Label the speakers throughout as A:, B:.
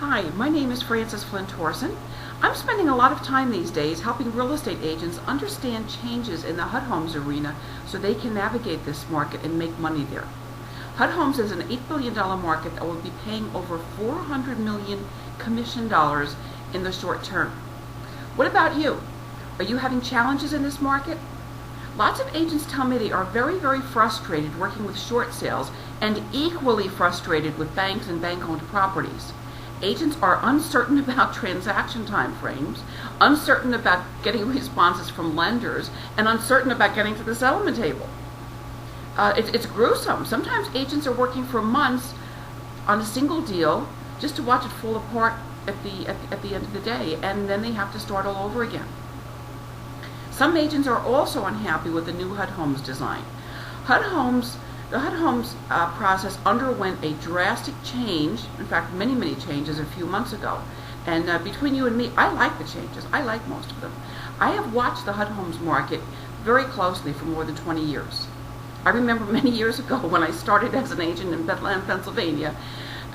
A: Hi, my name is Frances Flynn Torson. I'm spending a lot of time these days helping real estate agents understand changes in the HUD homes arena so they can navigate this market and make money there. HUD homes is an $8 billion market that will be paying over $400 million commission dollars in the short term. What about you? Are you having challenges in this market? Lots of agents tell me they are very, very frustrated working with short sales and equally frustrated with banks and bank-owned properties. Agents are uncertain about transaction time frames, uncertain about getting responses from lenders, and uncertain about getting to the settlement table. It's gruesome. Sometimes agents are working for months on a single deal just to watch it fall apart at the end of the day, and then they have to start all over again. Some agents are also unhappy with the new HUD homes design. The HUD homes process underwent a drastic change, in fact many changes a few months ago. And between you and me, I like the changes. I like most of them. I have watched the HUD homes market very closely for more than 20 years. I remember many years ago when I started as an agent in Bethlehem, Pennsylvania,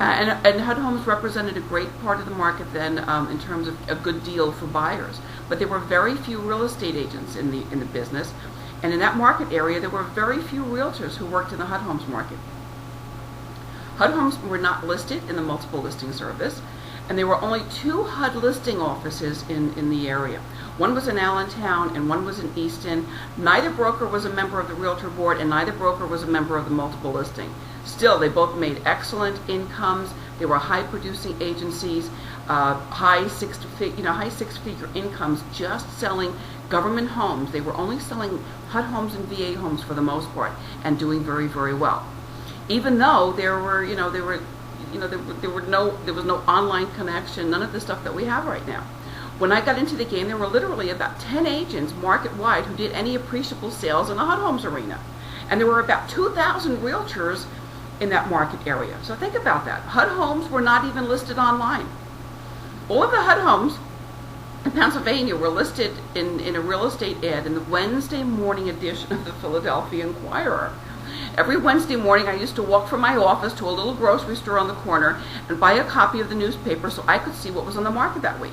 A: and HUD homes represented a great part of the market then in terms of a good deal for buyers. But there were very few real estate agents in the business. And in that market area, there were very few realtors who worked in the HUD homes market. HUD homes were not listed in the multiple listing service, and there were only 2 HUD listing offices in the area. One was in Allentown and one was in Easton. Neither broker was a member of the realtor board, and neither broker was a member of the multiple listing. Still, they both made excellent incomes. They were high-producing agencies, high six-figure incomes, just selling government homes. They were only selling HUD homes and VA homes for the most part, and doing very, very well. Even though there was no online connection, none of the stuff that we have right now. When I got into the game, there were literally about 10 agents market-wide who did any appreciable sales in the HUD homes arena, and there were about 2,000 realtors in that market area. So think about that. HUD homes were not even listed online. All of the HUD homes in Pennsylvania were listed in a real estate ad in the Wednesday morning edition of the Philadelphia Inquirer. Every Wednesday morning I used to walk from my office to a little grocery store on the corner and buy a copy of the newspaper so I could see what was on the market that week.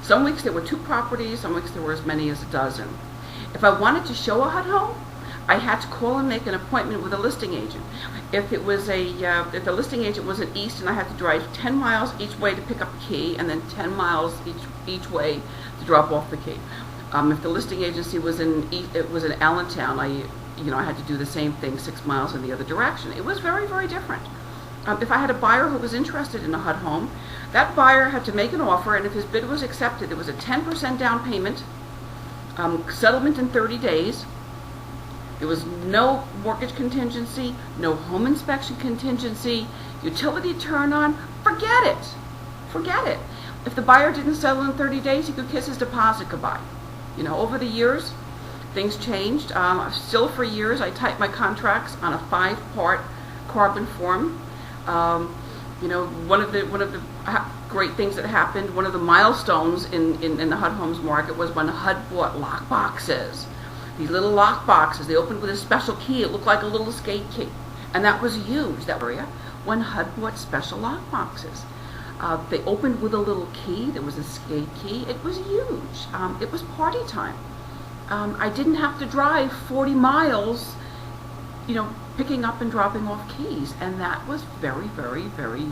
A: Some weeks there were 2 properties, some weeks there were as many as a dozen. If I wanted to show a HUD home, I had to call and make an appointment with a listing agent. If the listing agent was in Easton, I had to drive 10 miles each way to pick up a key, and then 10 miles each way to drop off the key. If the listing agency was in Allentown, I had to do the same thing 6 miles in the other direction. It was very, very different. If I had a buyer who was interested in a HUD home, that buyer had to make an offer, and if his bid was accepted, there was a 10% down payment, settlement in 30 days. There was no mortgage contingency, no home inspection contingency, utility turn on. Forget it. Forget it. If the buyer didn't settle in 30 days, he could kiss his deposit goodbye. Over the years, things changed. Still for years, I typed my contracts on a 5-part carbon form. One of the great things that happened, one of the milestones in the HUD homes market was when HUD bought lock boxes. These little lock boxes, they opened with a special key. It looked like a little escape key. And that was huge, that area, when HUD bought special lock boxes. They opened with a little key. There was a escape key. It was huge. It was party time. I didn't have to drive 40 miles, picking up and dropping off keys. And that was very, very, very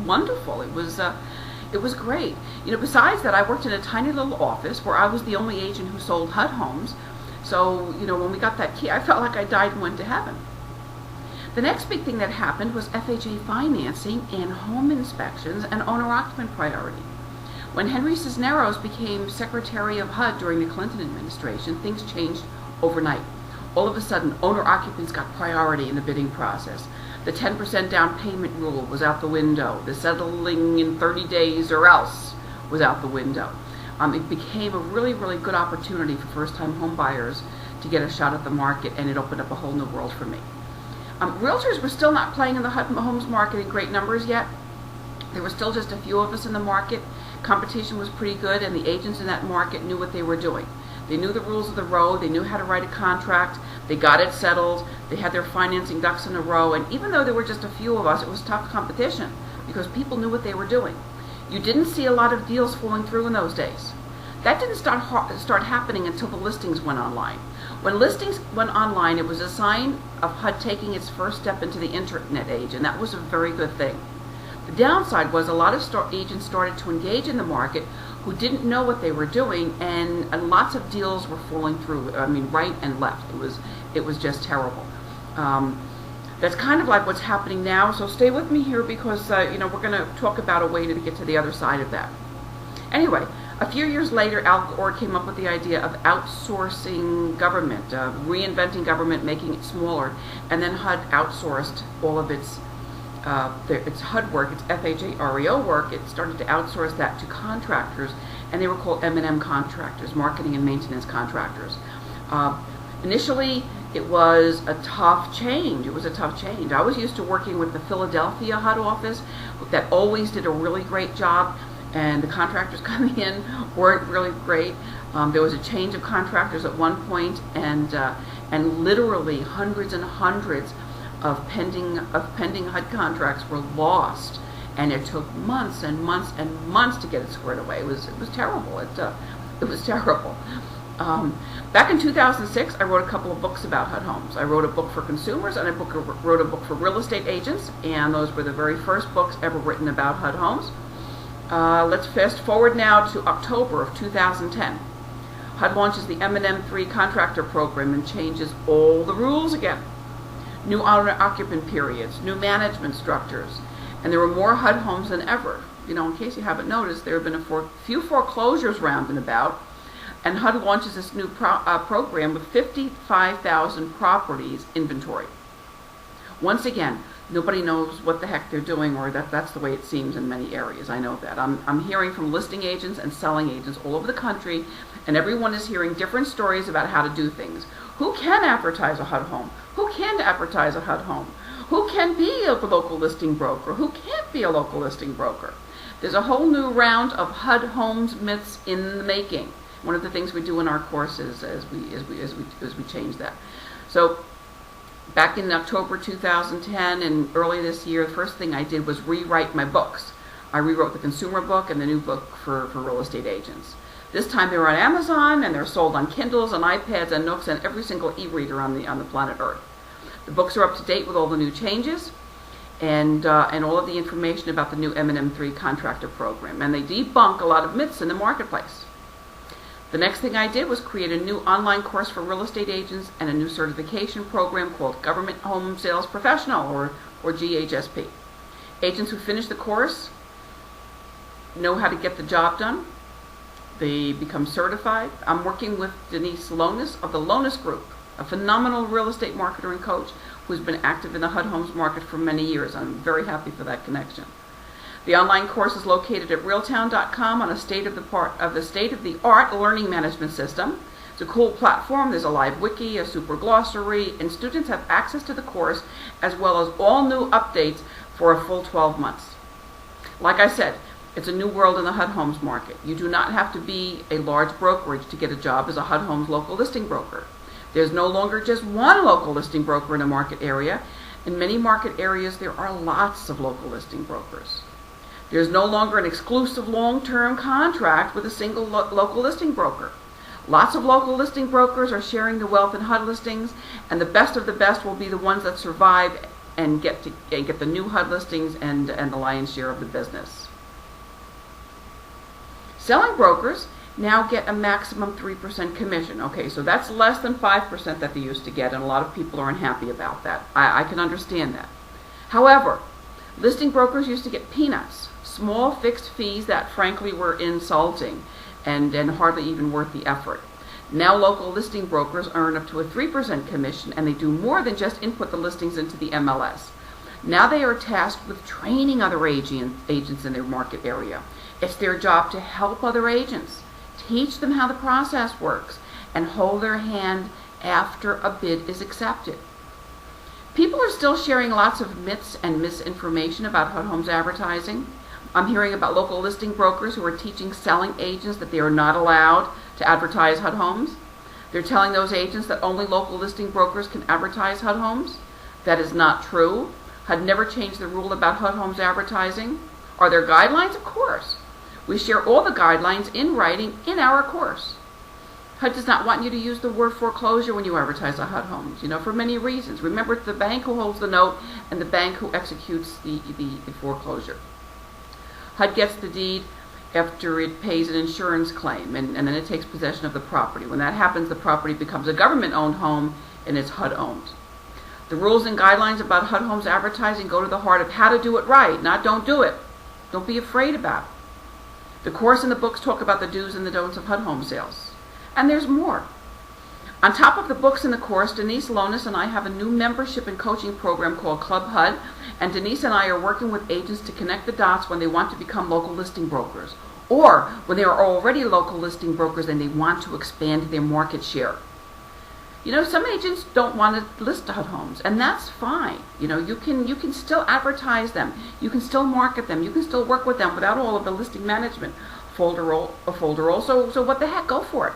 A: wonderful. It was great. Besides that, I worked in a tiny little office where I was the only agent who sold HUD homes. So, when we got that key, I felt like I died and went to heaven. The next big thing that happened was FHA financing and home inspections and owner-occupant priority. When Henry Cisneros became Secretary of HUD during the Clinton administration, things changed overnight. All of a sudden, owner-occupants got priority in the bidding process. The 10% down payment rule was out the window. The settling in 30 days or else was out the window. It became a really, really good opportunity for first-time home buyers to get a shot at the market, and it opened up a whole new world for me. Realtors were still not playing in the HUD homes market in great numbers yet. There were still just a few of us in the market. Competition was pretty good, and the agents in that market knew what they were doing. They knew the rules of the road. They knew how to write a contract. They got it settled. They had their financing ducks in a row. And even though there were just a few of us, it was tough competition because people knew what they were doing. You didn't see a lot of deals falling through in those days. That didn't start happening until the listings went online. When listings went online, it was a sign of HUD taking its first step into the internet age, and that was a very good thing. The downside was a lot of agents started to engage in the market who didn't know what they were doing, and lots of deals were falling through. I mean, right and left. It was just terrible. That's kind of like what's happening now. So stay with me here because we're going to talk about a way to get to the other side of that. Anyway, a few years later, Al Gore came up with the idea of outsourcing government, reinventing government, making it smaller, and then HUD outsourced all of its HUD work, its FHAREO work. It started to outsource that to contractors, and they were called M&M contractors, marketing and maintenance contractors. Initially, it was a tough change. I was used to working with the Philadelphia HUD office that always did a really great job, and the contractors coming in weren't really great. There was a change of contractors at one point, and literally hundreds and hundreds of pending HUD contracts were lost, and it took months and months and months to get it squared away. It was terrible. It was terrible. Back in 2006, I wrote a couple of books about HUD homes. I wrote a book for consumers, and I wrote a book for real estate agents, and those were the very first books ever written about HUD homes. Let's fast forward now to October of 2010. HUD launches the M&M 3 contractor program and changes all the rules again. New owner-occupant periods, new management structures, and there were more HUD homes than ever. In case you haven't noticed, there have been a few foreclosures round and about, and HUD launches this new program with 55,000 properties inventory. Once again, nobody knows what the heck they're doing, or that's the way it seems in many areas. I know that. I'm hearing from listing agents and selling agents all over the country, and everyone is hearing different stories about how to do things. Who can advertise a HUD home? Who can advertise a HUD home? Who can be a local listing broker? Who can't be a local listing broker? There's a whole new round of HUD homes myths in the making. One of the things we do in our courses as we change that. So back in October 2010 and early this year, the first thing I did was rewrite my books. I rewrote the consumer book and the new book for real estate agents. This time they're on Amazon, and they're sold on Kindles and iPads and Nooks and every single e-reader on the planet Earth. The books are up to date with all the new changes and all of the information about the new M&M 3 contractor program. And they debunk a lot of myths in the marketplace. The next thing I did was create a new online course for real estate agents and a new certification program called Government Home Sales Professional, or GHSP. Agents who finish the course know how to get the job done. They become certified. I'm working with Denise of the Lonis Group, a phenomenal real estate marketer and coach who's been active in the HUD homes market for many years. I'm very happy for that connection. The online course is located at realtown.com on a state-of-the-art learning management system. It's a cool platform. There's a live wiki, a super glossary, and students have access to the course as well as all new updates for a full 12 months. Like I said, it's a new world in the HUD homes market. You do not have to be a large brokerage to get a job as a HUD homes local listing broker. There's no longer just one local listing broker in a market area. In many market areas, there are lots of local listing brokers. There's no longer an exclusive long-term contract with a single local listing broker. Lots of local listing brokers are sharing the wealth in HUD listings, and the best of the best will be the ones that survive and get the new HUD listings and the lion's share of the business. Selling brokers now get a maximum 3% commission. Okay, so that's less than 5% that they used to get, and a lot of people are unhappy about that. I can understand that. However, listing brokers used to get peanuts, small fixed fees that frankly were insulting and hardly even worth the effort. Now local listing brokers earn up to a 3% commission, and they do more than just input the listings into the MLS. Now they are tasked with training other agents in their market area. It's their job to help other agents, teach them how the process works, and hold their hand after a bid is accepted. People are still sharing lots of myths and misinformation about HUD homes advertising. I'm hearing about local listing brokers who are teaching selling agents that they are not allowed to advertise HUD homes. They're telling those agents that only local listing brokers can advertise HUD homes. That is not true. HUD never changed the rule about HUD homes advertising. Are there guidelines? Of course. We share all the guidelines in writing in our course. HUD does not want you to use the word foreclosure when you advertise on HUD homes, for many reasons. Remember, it's the bank who holds the note and the bank who executes the foreclosure. HUD gets the deed after it pays an insurance claim, and then it takes possession of the property. When that happens, the property becomes a government-owned home, and it's HUD-owned. The rules and guidelines about HUD homes advertising go to the heart of how to do it right, not don't do it. Don't be afraid about it. The course and the books talk about the do's and the don'ts of HUD home sales. And there's more. On top of the books and the course, Denise Lonis and I have a new membership and coaching program called Club HUD, and Denise and I are working with agents to connect the dots when they want to become local listing brokers, or when they are already local listing brokers and they want to expand their market share. Some agents don't want to list HUD homes, and that's fine. You can still advertise them, you can still market them, you can still work with them without all of the listing management folderol. So what the heck, go for it.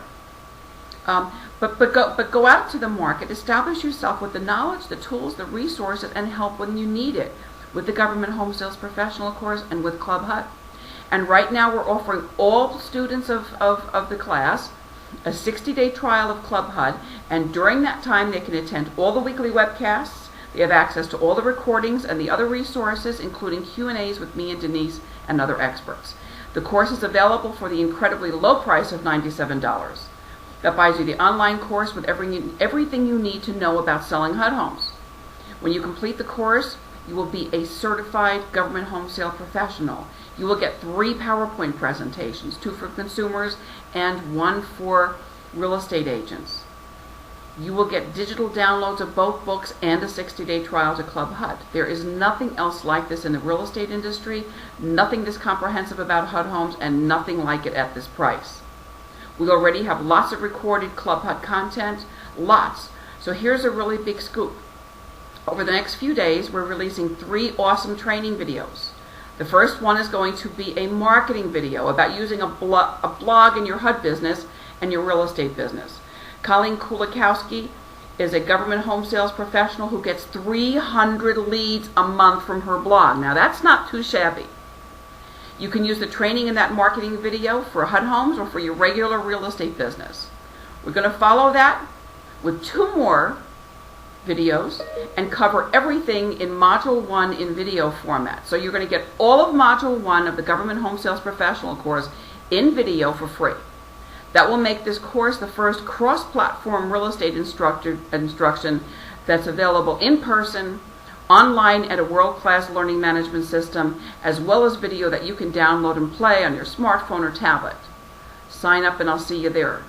A: But go out to the market, establish yourself with the knowledge, the tools, the resources, and help when you need it with the Government Home Sales Professional course and with Club HUD. And right now we're offering all students of the class a 60-day trial of Club HUD, and during that time they can attend all the weekly webcasts. They have access to all the recordings and the other resources, including Q&As with me and Denise and other experts. The course is available for the incredibly low price of $97. That buys you the online course with everything you need to know about selling HUD homes. When you complete the course, you will be a certified government home sale professional. You will get 3 PowerPoint presentations, 2 for consumers and 1 for real estate agents. You will get digital downloads of both books and a 60-day trial to Club HUD. There is nothing else like this in the real estate industry, nothing this comprehensive about HUD homes, and nothing like it at this price. We already have lots of recorded Club HUD content, lots. So here's a really big scoop. Over the next few days, we're releasing 3 awesome training videos. The first one is going to be a marketing video about using a blog in your HUD business and your real estate business. Colleen Kulikowski is a government home sales professional who gets 300 leads a month from her blog. Now that's not too shabby. You can use the training in that marketing video for HUD homes or for your regular real estate business. We're going to follow that with 2 more videos and cover everything in Module 1 in video format. So you're going to get all of Module 1 of the Government Home Sales Professional course in video for free. That will make this course the first cross-platform real estate instruction that's available in person, online at a world-class learning management system, as well as video that you can download and play on your smartphone or tablet. Sign up and I'll see you there.